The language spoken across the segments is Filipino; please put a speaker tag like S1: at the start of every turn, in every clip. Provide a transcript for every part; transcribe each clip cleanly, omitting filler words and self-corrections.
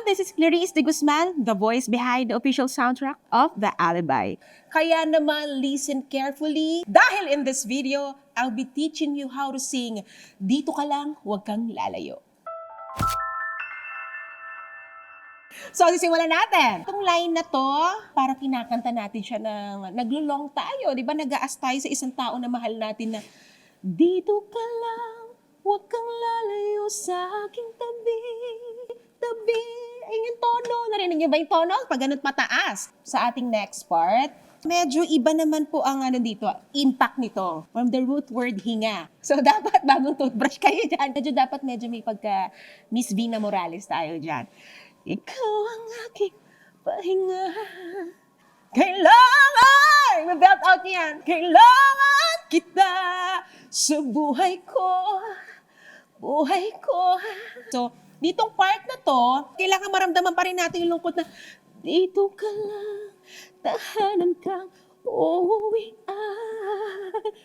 S1: this is Clarice de Guzman, the voice behind the official soundtrack of The Alibi. Kaya naman, listen carefully. Dahil in this video, I'll be teaching you how to sing Dito Ka Lang, Huwag Kang Lalayo. So, sisimulan natin. Itong line na to, para kinakanta natin siya ng naglulong tayo. Di ba, nag-aas tayo sa isang tao na mahal natin na dito ka lang, huwag kang lalayo sa aking tabi. Tabi. Ay, yung tono. Narinig niyo ba yung tono? Pag ganun pataas. Sa ating next part, medyo iba naman po ang dito, impact nito. From the root word hinga. So, dapat bagong toothbrush kayo dyan. Medyo may pagka Miss Vina Morales tayo dyan. Ikaw ang aking pahinga. Kailangan! May belt out niyan. Kailangan kita sa buhay ko. Buhay ko. So, ditong part na to, kailangan maramdaman pa rin natin yung lungkot na dito ka lang, tahanan kang uuwian.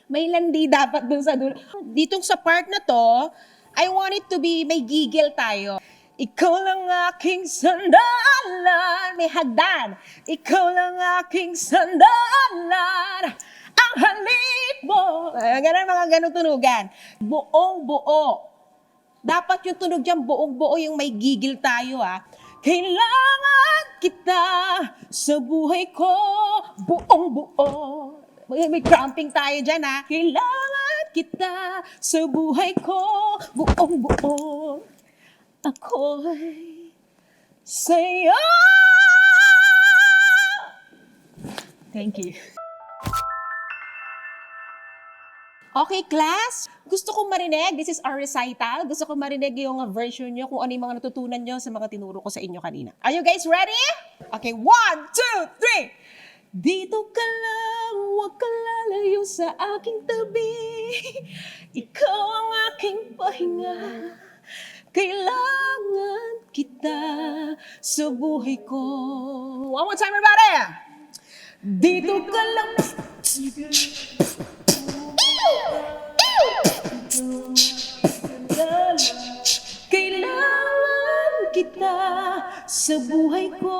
S1: May landi dapat dun sa dulo. Ditong sa part na to, I want it to be, may gigil tayo. Ikaw lang aking sandalan, may hagdan. Ikaw lang aking sandalan, ang halip mo. Ganun, mga ganun tunugan. Buong buo. Dapat yung tunog dyan, buong buo yung may gigil tayo Kailangan kita sa buhay ko, buong buo. May cramping tayo dyan Kailangan kita sa buhay ko, buong buo. Ako'y sa'yo. Thank you. Okay, class? Gusto kong marinig, this is our recital. Gusto kong marinig yung version nyo kung ano yung mga natutunan nyo sa mga tinuro ko sa inyo kanina. Are you guys ready? Okay, 1, 2, 3. Dito ka lang, huwag ka lalayo sa aking tabi. Ikaw ang aking pahinga. Kailangan kita sa buhay ko. One more time, everybody! Dito ka lang. Kailangan kita sa buhay ko,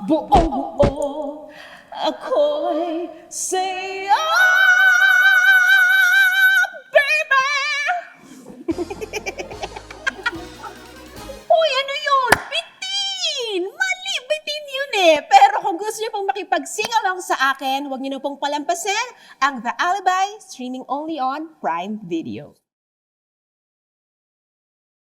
S1: buong buo. Ako'y sa'yo, baby! Uy, ano yun? Bitin! Mali, bitin yun Pero kung gusto niyo pong makipag-sing along sa akin, huwag niyo na pong palampasin ang The Alibi, streaming only on Prime Video.